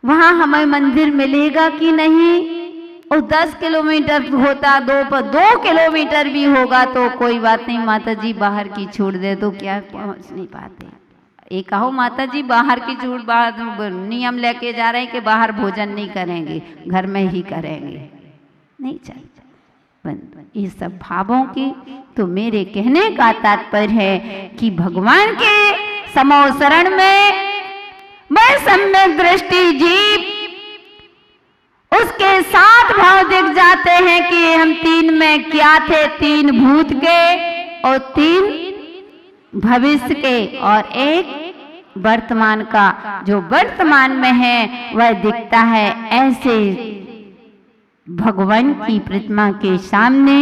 वहां हमें मंदिर मिलेगा कि नहीं। और 10 किलोमीटर होता 2 किलोमीटर भी होगा तो कोई बात नहीं, माता जी बाहर की छूट दे तो क्या पहुंच नहीं पाते। ये कहो माता जी बाहर की छूट, नियम लेके जा रहे हैं कि बाहर भोजन नहीं करेंगे, घर में ही करेंगे, नहीं चलता। ये सब भावों की तो मेरे कहने का तात्पर्य है कि भगवान के समोसरण में मैं सम्यक दृष्टि जीव उसके 7 भाव दिख जाते हैं कि हम 3 में क्या थे, 3 भूत के और 3 भविष्य के और 1 वर्तमान का। जो वर्तमान में है वह दिखता है। ऐसे भगवान की प्रतिमा के सामने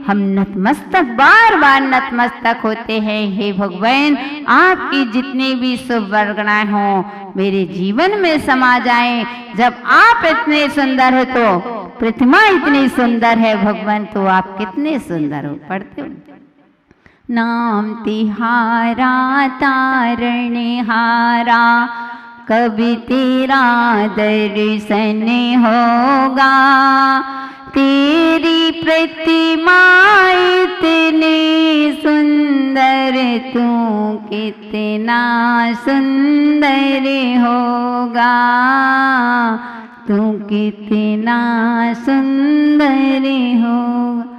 हम नतमस्तक, बार बार नतमस्तक होते हैं। हे भगवान, आपकी जितनी भी शुभ वर्गणाएं हों मेरे जीवन में समा जाएं। जब आप इतने सुंदर हो तो प्रतिमा इतनी सुंदर है भगवान, तो आप कितने सुंदर हो। पढ़ते हो नाम तिहारा तारणहारा, कभी तेरा दर्शन होगा। तेरी प्रतिमा इतनी सुंदर, तू कितना सुंदर होगा, तू कितना सुंदर होगा।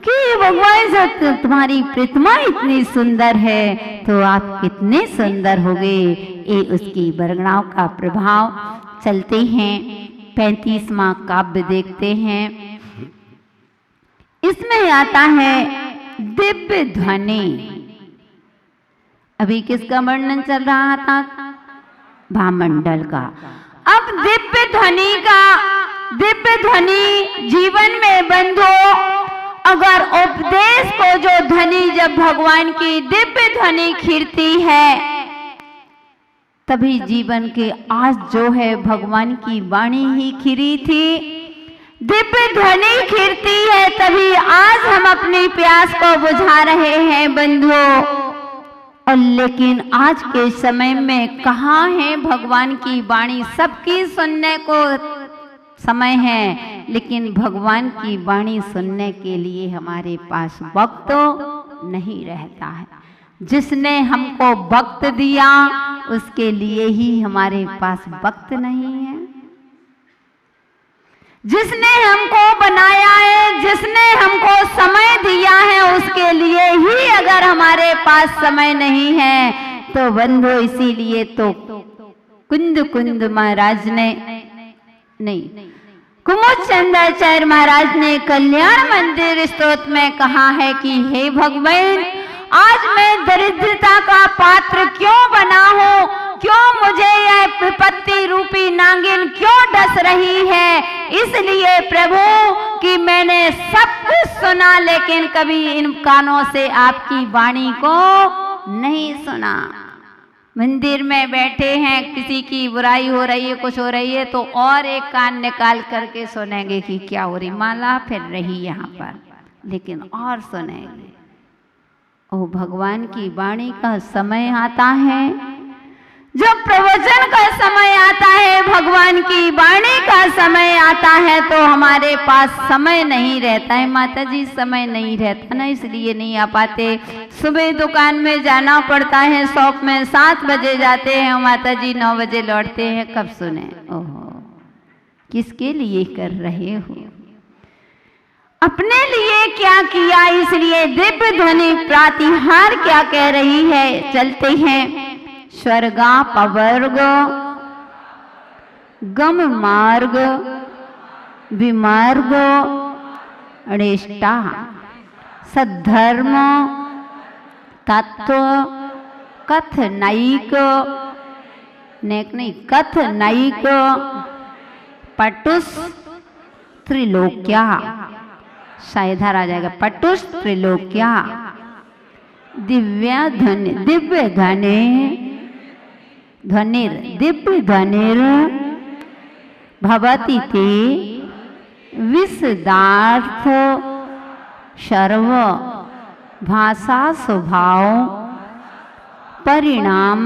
कि भगवान से तुम्हारी प्रतिमा इतनी सुंदर है तो आप कितने सुंदर होगे। ये उसकी वर्णनाओं का प्रभाव। चलते हैं 35वां काव्य देखते हैं। इसमें आता है दिव्य ध्वनि। अभी किसका वर्णन चल रहा था? भामंडल का। अब दिव्य ध्वनि का, दिव्य ध्वनि जीवन में बंधो। अगर उपदेश को जो ध्वनि, जब भगवान की दिव्य ध्वनि खिरती है तभी जीवन के आज जो है भगवान की वाणी ही खिरी थी। दिव्य ध्वनि खिरती है तभी आज हम अपनी प्यास को बुझा रहे हैं बंधुओं। और लेकिन आज के समय में कहाँ है भगवान की वाणी? सबकी सुनने को समय है, लेकिन भगवान की वाणी सुनने के लिए हमारे पास वक्त नहीं रहता है। जिसने हमको वक्त दिया उसके लिए ही हमारे पास वक्त नहीं है। जिसने हमको बनाया है, जिसने हमको समय दिया है, उसके लिए ही अगर हमारे पास समय नहीं है तो बंधु, इसीलिए तो कुंद कुंद महाराज ने नहीं, कुमुद चंद्राचार्य महाराज ने कल्याण मंदिर स्तोत्र में कहा है कि हे भगवान, आज मैं दरिद्रता का पात्र क्यों बना हूँ? क्यों मुझे यह विपत्ति रूपी नागिन क्यों डस रही है? इसलिए प्रभु कि मैंने सब कुछ सुना लेकिन कभी इन कानों से आपकी वाणी को नहीं सुना। मंदिर में बैठे हैं, किसी की बुराई हो रही है, कुछ हो रही है तो और एक कान निकाल करके सुनेंगे कि क्या हो रही, माला फिर रही यहाँ पर, लेकिन और सुनेंगे। ओ भगवान की वाणी का समय आता है, जब प्रवचन का समय आता है, भगवान की वाणी का समय आता है तो हमारे पास समय नहीं रहता है। माता जी समय नहीं रहता ना, इसलिए नहीं आ पाते। सुबह दुकान में जाना पड़ता है, शॉप में 7 बजे जाते हैं, माता जी 9 बजे लौटते हैं। कब सुने? ओहो, किसके लिए कर रहे हो? अपने लिए क्या किया? इसलिए दिव्य ध्वनि प्रातिहार क्या कह रही है? चलते हैं। स्वर्गा पवर्ग गम मार्ग विमार्ग अनिष्टा सद्धर्म तत्व कथ नैक नेक नहीं कथ नैक पटुस त्रिलोक्या, शायदार आ जाएगा, पटुस त्रिलोक्या दिव्य ध्वनि, दिव्य ध्वनि ध्वनिर दिव्य ध्वनिर भवति ते विशदार्थ सर्व भाषा स्वभाव परिणाम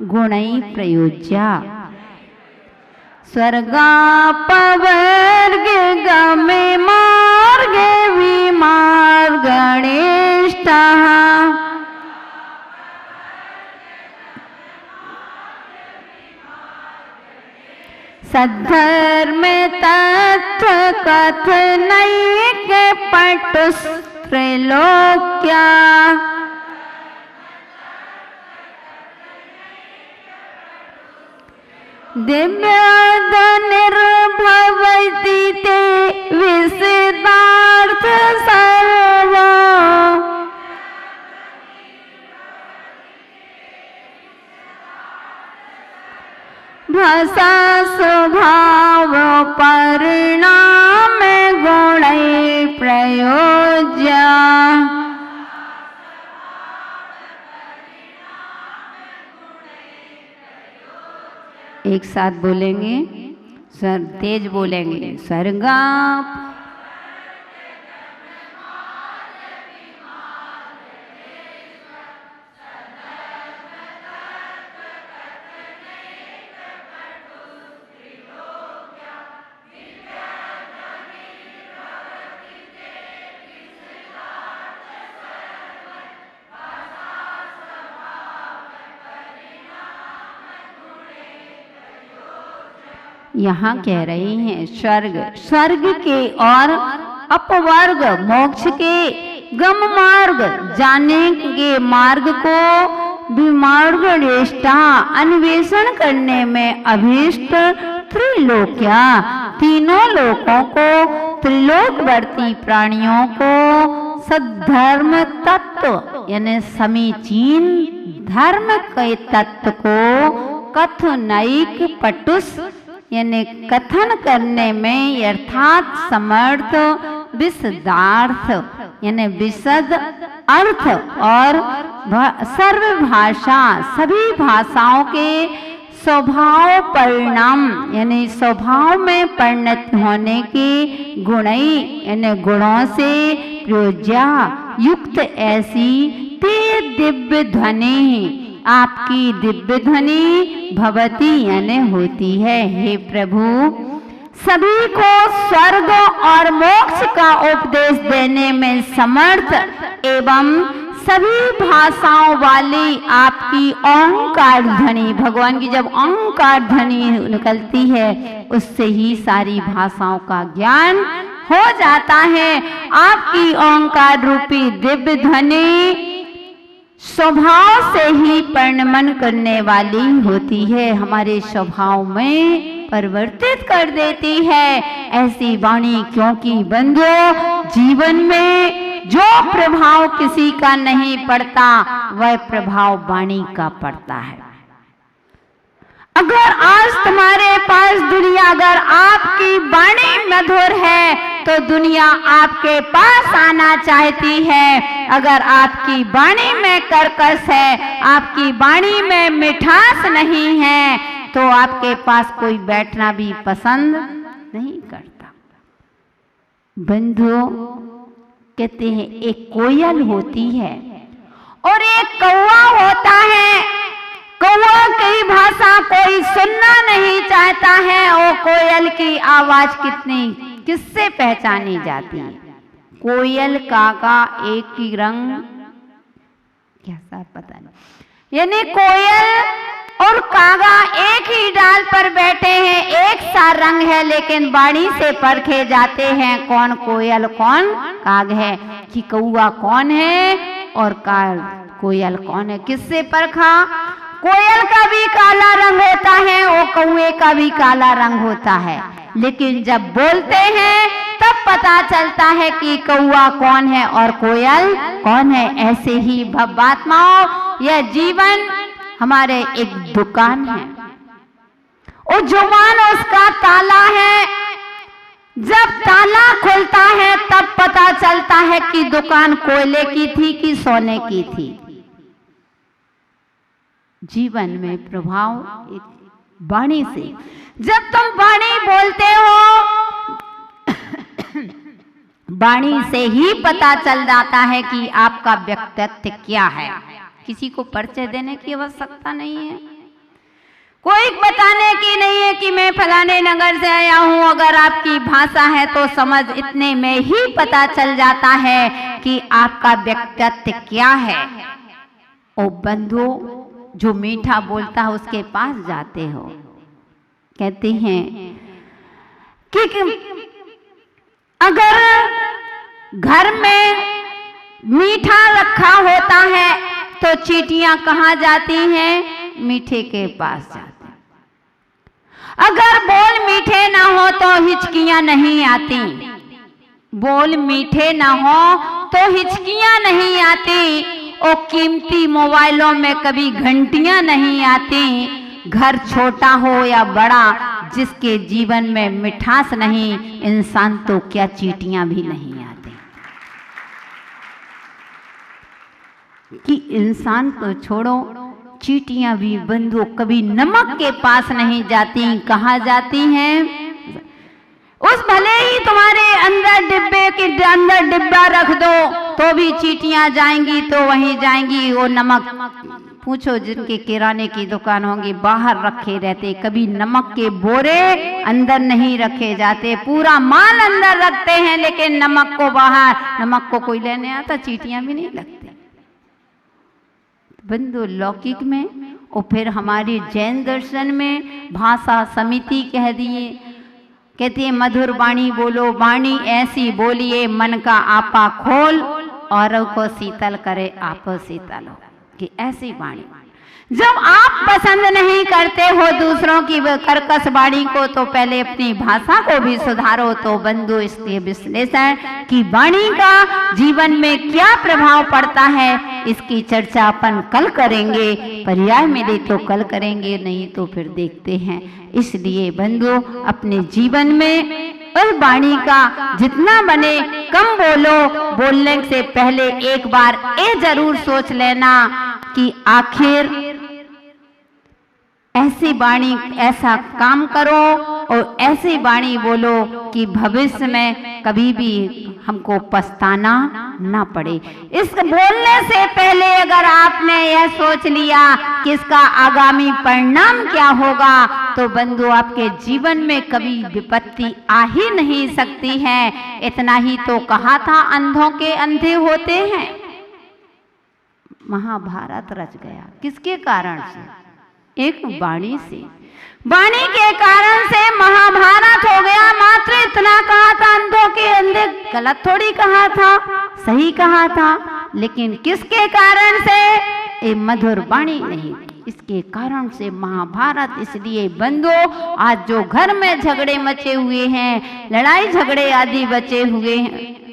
गुणै प्रयोज्या। स्वर्गापवर्ग गमे मार्गे विमार्गणिष्ठः सद्धर्म तत्व कथनैक पटुस्त्रैलोक्या दिव्यादनिर्भवति ते विसितार्थ सर्वा भाषा स्वभाव परिणाम गुणै प्रयोज्य। एक साथ बोलेंगे, सर तेज बोलेंगे। स्वर्गा यहाँ कह रहे हैं स्वर्ग, स्वर्ग के और अपवर्ग मोक्ष के गम मार्ग जाने के मार्ग को विमार्ग निष्ठा अन्वेषण करने में अभीष्ट त्रिलोक्या तीनों लोकों को त्रिलोकवर्ती प्राणियों को सद्धर्म तत्व यानी समीचीन धर्म के तत्व को कथनैक पटुस यानी कथन करने में अर्थात समर्थ विशदार्थ यानी विशद अर्थ और सर्वभाषा सभी भाषाओं के स्वभाव परिणाम यानी स्वभाव में परिणत होने के गुणई यानी गुणों से प्रयोज्या युक्त ऐसी ते दिव्य ध्वनि आपकी दिव्य ध्वनि भवती यानी होती है। हे प्रभु, सभी को स्वर्ग और मोक्ष का उपदेश देने में समर्थ एवं सभी भाषाओं वाली आपकी ओंकार ध्वनि, भगवान की जब ओंकार ध्वनि निकलती है उससे ही सारी भाषाओं का ज्ञान हो जाता है। आपकी ओंकार रूपी दिव्य ध्वनि स्वभाव से ही परिणमन करने वाली होती है, हमारे स्वभाव में परिवर्तित कर देती है ऐसी वाणी। क्योंकि बंधु जीवन में जो प्रभाव किसी का नहीं पड़ता वह प्रभाव वाणी का पड़ता है। अगर आज तुम्हारे पास दुनिया अगर आपकी वाणी मधुर है तो दुनिया आपके पास आना चाहती है। अगर आपकी वाणी में कर्कश है, आपकी वाणी में मिठास नहीं है तो आपके पास कोई बैठना भी पसंद नहीं करता। बंधु कहते हैं एक कोयल होती है और एक कौवा होता है। कौवा की भाषा कोई सुनना नहीं चाहता है और कोयल की आवाज किससे पहचानी जाती है? कोयल काका एक ही रंग कैसा पता नहीं, यानी कोयल और कागा एक ही डाल पर बैठे हैं, एक सा रंग है, लेकिन वाणी से परखे जाते हैं कौन कोयल कौन काग है, कि कौवा कौन है और कोयल कौन है। किससे परखा? कोयल का भी काला रंग होता है और कौवे का भी काला रंग होता है, लेकिन जब बोलते हैं तब पता चलता है कि कौवा कौन है और कोयल कौन है। ऐसे ही भवात्माओं यह जीवन हमारे एक दुकान है और जुबान उसका ताला है। जब ताला खुलता है तब पता चलता है कि दुकान कोयले की थी कि सोने की थी। जीवन में प्रभाव एक वाणी से, जब तुम वाणी बोलते हो वाणी से ही पता चल जाता है कि आपका व्यक्तित्व क्या है। किसी को परिचय देने की आवश्यकता नहीं है। कोई बताने की नहीं है कि मैं फलाने नगर से आया हूँ। अगर आपकी भाषा है तो समझ इतने में ही पता चल जाता है कि आपका व्यक्तित्व क्या है। ओ बंधु, जो मीठा बोलता है उसके पास जाते हो। कहते हैं कि अगर घर में मीठा रखा होता है तो चींटियां कहाँ जाती हैं? मीठे के पास जाती। अगर बोल मीठे ना हो तो हिचकियां नहीं आती। बोल मीठे ना हो तो हिचकियां नहीं आती। और कीमती मोबाइलों में कभी घंटियां नहीं आती। घर छोटा हो या बड़ा, जिसके जीवन में मिठास नहीं, इंसान तो क्या चींटियां भी नहीं आती। कि इंसान तो छोड़ो, चींटियां भी बंधु कभी नमक के पास नहीं जाती। कहाँ जाती हैं? उस भले ही तुम्हारे अंदर डिब्बे के अंदर डिब्बा रख दो तो भी चींटियां जाएंगी तो वहीं जाएंगी। वो नमक पूछो जिनके किराने की दुकान होंगी, बाहर रखे रहते, कभी नमक के बोरे अंदर नहीं रखे जाते। पूरा माल अंदर रखते हैं लेकिन नमक को बाहर। नमक को कोई लेने आता? चींटियां भी नहीं लगती। बंधु लौकिक में और फिर हमारी जैन दर्शन में भाषा समिति कह दिए। कहती है मधुर वाणी बोलो, वाणी ऐसी बोलिए मन का आपा खोल, औरों को शीतल करे आप शीतल हो। कि ऐसी वाणी जब आप पसंद नहीं करते हो दूसरों की कर्कश वाणी को, तो पहले अपनी भाषा को भी सुधारो। तो बंधु इसके विश्लेषण की वाणी का जीवन में क्या प्रभाव पड़ता है, इसकी चर्चा अपन कल करेंगे। पर्याय मिले तो कल करेंगे, नहीं तो फिर देखते हैं। इसलिए बंधु अपने जीवन में उस वाणी का जितना बने कम बोलो। बोलने से पहले एक बार ये जरूर सोच लेना कि आखिर ऐसी वाणी, ऐसा काम करो और ऐसी वाणी बोलो कि भविष्य में कभी भी हमको पछताना ना पड़े। इस बोलने से पहले अगर आपने यह सोच लिया कि इसका आगामी परिणाम क्या होगा, तो बंधु आपके जीवन में कभी विपत्ति आ ही नहीं सकती है। इतना ही तो कहा था, अंधों के अंधे होते हैं। महाभारत रच गया किसके कारण से? एक वाणी से। वाणी के कारण से महाभारत हो गया। मात्र इतना कहा था, अंधों के अंधे। गलत थोड़ी कहा था, सही कहा था। लेकिन किसके कारण से? ये मधुर वाणी नहीं, इसके कारण से महाभारत। इसलिए बंधु आज जो घर में झगड़े मचे हुए हैं, लड़ाई झगड़े आदि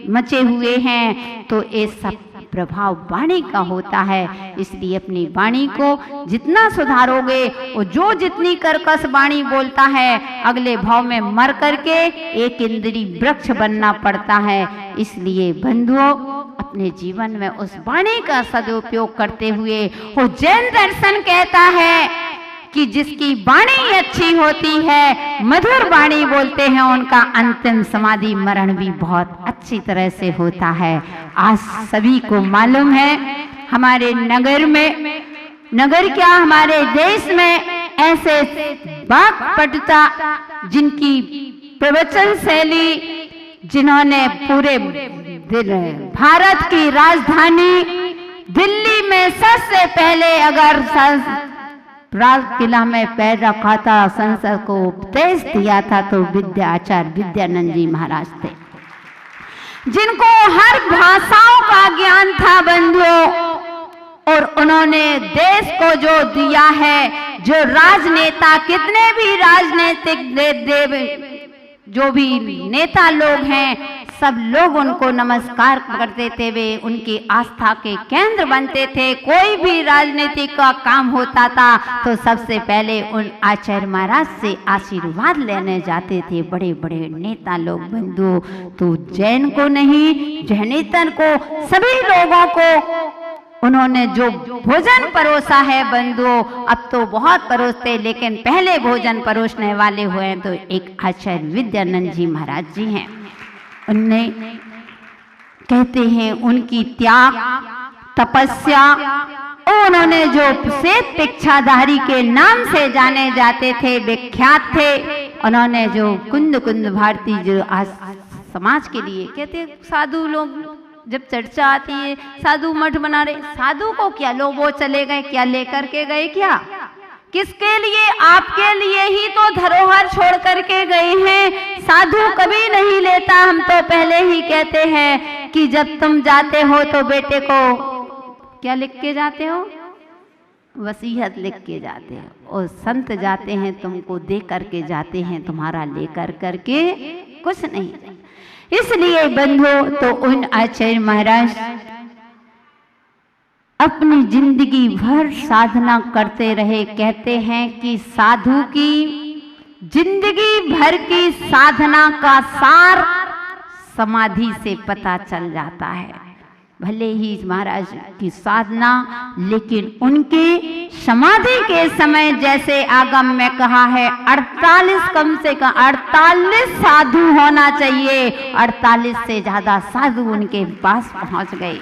मचे हुए हैं, तो ये सब प्रभाव वाणी का होता है। इसलिए अपनी वाणी को जितना सुधारोगे, और जो जितनी कर्कश वाणी बोलता है, अगले भाव में मर करके एक इंद्री वृक्ष बनना पड़ता है। इसलिए बंधुओं अपने जीवन में उस वाणी का सदुपयोग करते हुए, वो जैन दर्शन कहता है कि जिसकी वाणी अच्छी होती है, मधुर वाणी बोलते हैं, उनका अंतिम समाधि मरण भी बहुत अच्छी तरह से होता है। आज सभी को मालूम है, हमारे नगर में, नगर क्या हमारे देश में ऐसे वाक्पटुता, जिनकी प्रवचन शैली, जिन्होंने पूरे भारत की राजधानी दिल्ली में सबसे पहले अगर लाल किला में पैर रखा था, संसद को उपदेश दिया था, तो आचार्य विद्यानंद जी महाराज थे, जिनको हर भाषाओं का ज्ञान था बंधुओं। और उन्होंने देश को जो दिया है, जो राजनेता, कितने भी राजनीतिक जो भी नेता लोग हैं, सब लोग उनको नमस्कार करते थे। वे उनकी आस्था के केंद्र बनते थे। कोई भी राजनीतिक का काम होता था तो सबसे पहले उन आचार्य महाराज से आशीर्वाद लेने जाते थे बड़े बड़े नेता लोग बंधु। तो जैन को नहीं, जैनेतर को, सभी लोगों को उन्होंने जो भोजन परोसा है बंधुओं, अब तो बहुत परोसते, लेकिन पहले भोजन परोसने वाले हुए तो एक आचार्य विद्यानंद जी महाराज जी हैं। उनने कहते हैं उनकी त्याग, तपस्या उन्होंने जो श्वेत भिक्षाधारी के नाम से जाने जाते थे, विख्यात थे, उन्होंने जो कुंद कुंद भारती जो आज समाज के लिए कहते, साधु लोग जब चर्चा आती है साधु मठ बना रहे, साधु को क्या लोग वो चले गए, क्या लेकर के गए, क्या किसके लिए? आपके लिए ही तो धरोहर छोड़ करके गए हैं। साधु कभी नहीं लेता। हम तो पहले ही कहते हैं कि जब तुम जाते हो तो बेटे को क्या लिख के जाते हो? वसीयत लिख के जाते हो। और संत जाते हैं तुमको दे करके जाते हैं, तुम्हारा लेकर करके कुछ नहीं। इसलिए बंधु, तो उन आचार्य महाराज अपनी जिंदगी भर साधना करते रहे। कहते हैं कि साधु की जिंदगी भर की साधना का सार समाधि से पता चल जाता है। भले ही महाराज की साधना, लेकिन उनके समाधि के समय जैसे आगम में कहा है 48 कम से कम 48 साधु होना चाहिए। 48 से ज्यादा साधु उनके पास पहुंच गए।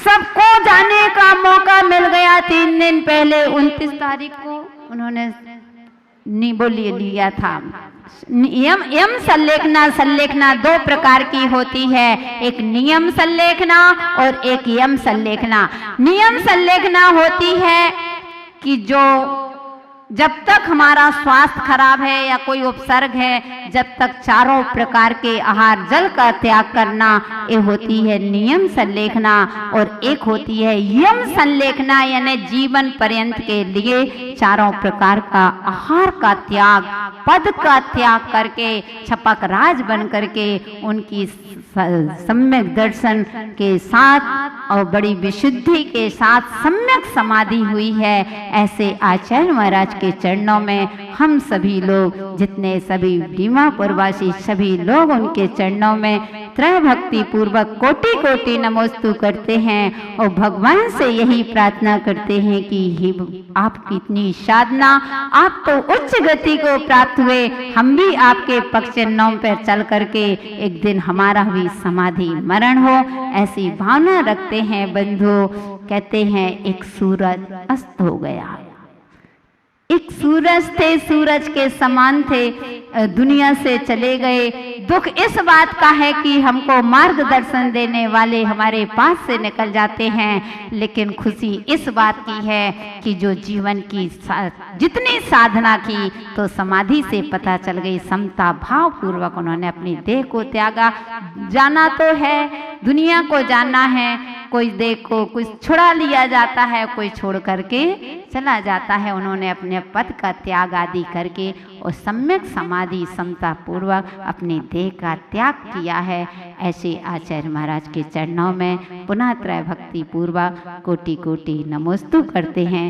सबको जाने का मौका मिल गया। 3 दिन पहले 29 तारीख को उन्होंने बोलिए लिया था। यम संलेखना 2 प्रकार की होती है, एक नियम संलेखना और एक यम संलेखना। नियम संलेखना होती है कि जो जब तक हमारा स्वास्थ्य खराब है या कोई उपसर्ग है, जब तक चारों प्रकार के आहार जल का त्याग करना, ये होती है नियम संलेखना। और एक होती है यम संलेखना, यानी जीवन पर्यंत के लिए चारों प्रकार का आहार का त्याग, पद का त्याग करके छपक राज बन करके उनकी सम्यक दर्शन के साथ और बड़ी विशुद्धि के साथ सम्यक समाधि हुई है। ऐसे आचार्य महाराज के चरणों में हम सभी लोग, जितने सभी दीमापुरवासी सभी लोग उनके चरणों में त्रय भक्ति पूर्वक कोटि कोटि नमोस्तु करते हैं और भगवान से यही प्रार्थना करते हैं कि आपकी इतनी साधना, आप तो उच्च गति को प्राप्त हुए, हम भी आपके पक्ष चरणों पर चल करके एक दिन हमारा भी समाधि मरण हो, ऐसी भावना रखते हैं बंधु। कहते हैं एक सूरज अस्त हो गया। एक सूरज थे, सूरज के समान थे, दुनिया से चले गए। दुख इस बात का है कि हमको मार्गदर्शन देने वाले हमारे पास से निकल जाते हैं, लेकिन खुशी इस बात की है कि जो जीवन की जितनी साधना की तो समाधि से पता चल गई, समता भाव पूर्वक उन्होंने अपनी देह को त्यागा। जाना तो है, दुनिया को जानना है, कोई देह को कुछ छुड़ा लिया जाता है, कोई छोड़ करके चला जाता है। उन्होंने अपने पद का त्याग आदि करके और सम्यक समाधि समता पूर्वक अपने देह का त्याग किया है। ऐसे आचार्य महाराज के चरणों में पुनः त्रय भक्ति पूर्वक कोटि कोटि नमोस्तु करते हैं।